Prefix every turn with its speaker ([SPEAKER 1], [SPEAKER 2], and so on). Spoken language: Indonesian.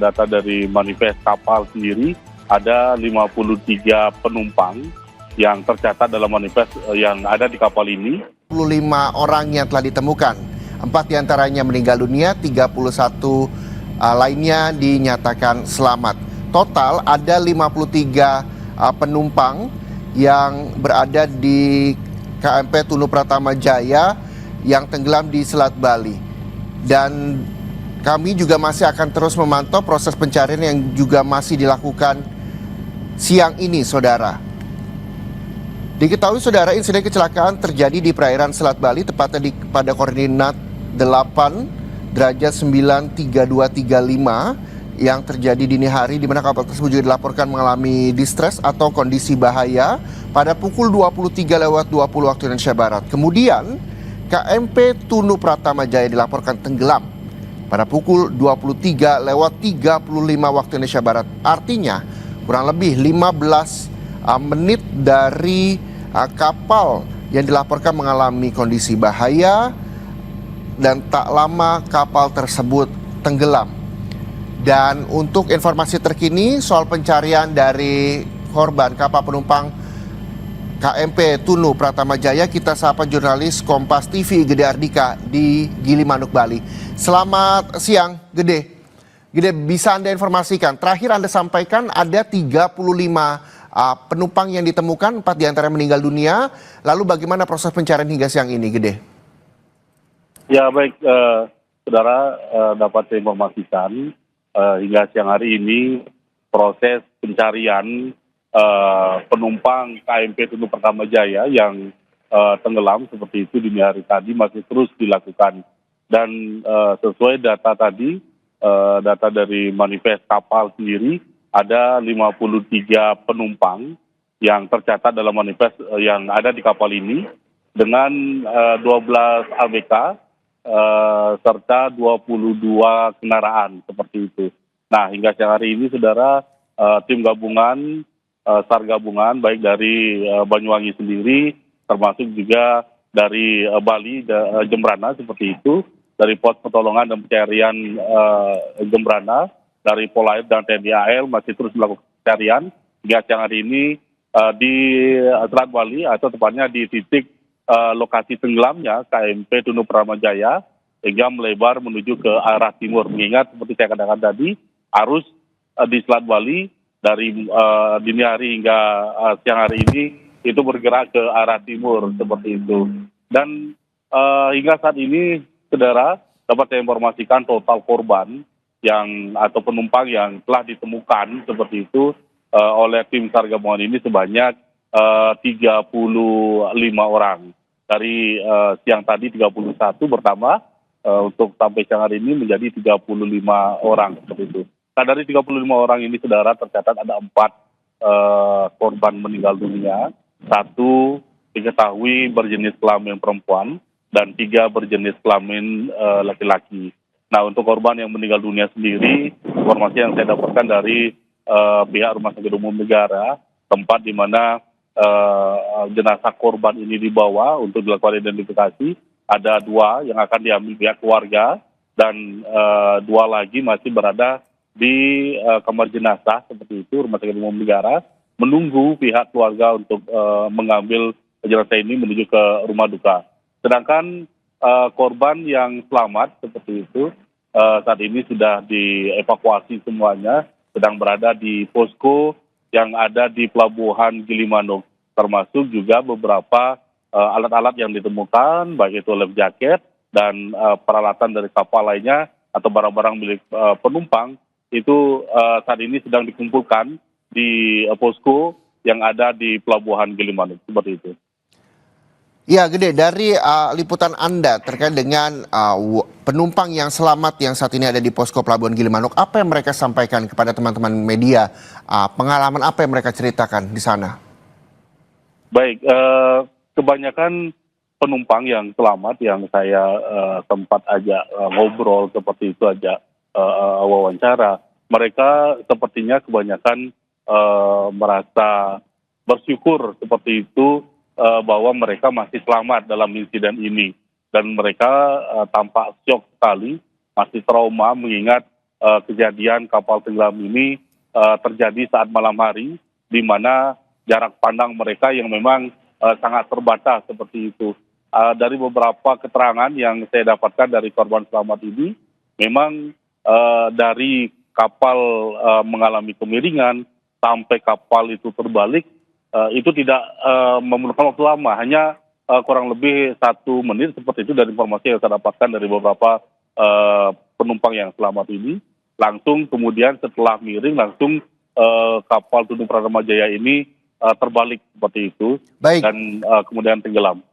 [SPEAKER 1] data dari manifest kapal sendiri ada 53 penumpang yang tercatat dalam manifest yang ada di kapal ini.
[SPEAKER 2] 25 orang yang telah ditemukan, 4 diantaranya meninggal dunia, 31 lainnya dinyatakan selamat. Total ada 53 penumpang yang berada di KMP Tunu Pratama Jaya yang tenggelam di Selat Bali. Dan kami juga masih akan terus memantau proses pencarian yang juga masih dilakukan siang ini, saudara. Diketahui, saudara, insiden kecelakaan terjadi di perairan Selat Bali, tepatnya pada koordinat 8 derajat 93235 yang terjadi dini hari, di mana kapal tersebut juga dilaporkan mengalami distress atau kondisi bahaya pada pukul 23:20 waktu Indonesia Barat. Kemudian KMP Tunu Pratama Jaya dilaporkan tenggelam pada pukul 23:35 waktu Indonesia Barat. Artinya kurang lebih 15 menit dari kapal yang dilaporkan mengalami kondisi bahaya, dan tak lama kapal tersebut tenggelam. Dan untuk informasi terkini soal pencarian dari korban kapal penumpang KMP Tunu Pratama Jaya, kita sapa jurnalis Kompas TV Gede Ardika di Gilimanuk, Bali. Selamat siang, Gede. Gede, bisa Anda informasikan, terakhir Anda sampaikan ada 35 penumpang yang ditemukan, 4 diantara meninggal dunia. Lalu bagaimana proses pencarian hingga siang ini, Gede?
[SPEAKER 1] Ya baik, saudara, dapat saya informasikan hingga siang hari ini proses pencarian penumpang KMP Tunu Pratama Jaya yang tenggelam seperti itu dini hari tadi masih terus dilakukan. Dan sesuai data tadi, data dari manifest kapal sendiri, ada 53 penumpang yang tercatat dalam manifest yang ada di kapal ini dengan 12 ABK serta 22 kendaraan seperti itu. Nah, hingga siang hari ini, saudara, tim gabungan, SAR gabungan baik dari Banyuwangi sendiri, termasuk juga dari Bali, Jembrana seperti itu, dari pos pertolongan dan pencarian Jembrana, dari Polair dan TNI AL masih terus melakukan pencarian hingga siang hari ini di Selat Bali, atau tepatnya di titik lokasi tenggelamnya KMP Tunu Pratama Jaya, hingga melebar menuju ke arah timur. Mengingat seperti saya katakan tadi, arus di Selat Bali dari dini hari hingga siang hari ini itu bergerak ke arah timur seperti itu. Dan hingga saat ini, saudara, dapat saya informasikan total korban yang atau penumpang yang telah ditemukan seperti itu oleh tim SAR gabungan ini sebanyak 35 orang. Dari siang tadi 31 bertambah untuk sampai siang hari ini menjadi 35 orang seperti itu. Nah, dari 35 orang ini, saudara, tercatat ada 4 korban meninggal dunia, 1 diketahui berjenis kelamin perempuan dan 3 berjenis kelamin laki-laki. Nah, untuk korban yang meninggal dunia sendiri, informasi yang saya dapatkan dari pihak Rumah Sakit Umum Negara, tempat di mana jenazah korban ini dibawa untuk dilakukan identifikasi, ada 2 yang akan diambil pihak keluarga, dan 2 lagi masih berada di kamar jenazah seperti itu, Rumah Sakit Umum Negara, menunggu pihak keluarga untuk mengambil jenazah ini menuju ke rumah duka. Sedangkan korban yang selamat seperti itu saat ini sudah dievakuasi semuanya, sedang berada di posko yang ada di Pelabuhan Gilimanuk, termasuk juga beberapa alat-alat yang ditemukan, baik itu life jacket dan peralatan dari kapal lainnya atau barang-barang milik penumpang, itu saat ini sedang dikumpulkan di posko yang ada di Pelabuhan Gilimanuk, seperti itu.
[SPEAKER 2] Ya, Gede, dari liputan Anda terkait dengan penumpang yang selamat yang saat ini ada di posko Pelabuhan Gilimanuk, apa yang mereka sampaikan kepada teman-teman media? Pengalaman apa yang mereka ceritakan di sana?
[SPEAKER 1] Baik, kebanyakan penumpang yang selamat yang saya sempat ajak ngobrol seperti itu, ajak wawancara, mereka sepertinya kebanyakan merasa bersyukur seperti itu, bahwa mereka masih selamat dalam insiden ini, dan mereka tampak syok sekali, masih trauma mengingat kejadian kapal tenggelam ini terjadi saat malam hari, di mana jarak pandang mereka yang memang sangat terbatas seperti itu. Dari beberapa keterangan yang saya dapatkan dari korban selamat ini, memang dari kapal mengalami kemiringan sampai kapal itu terbalik, itu tidak memerlukan waktu lama, hanya kurang lebih 1 menit seperti itu dari informasi yang saya dapatkan dari beberapa penumpang yang selamat ini. Langsung kemudian setelah miring, langsung kapal Tunu Pradama Jaya ini terbalik seperti itu,
[SPEAKER 2] Baik.
[SPEAKER 1] dan kemudian tenggelam.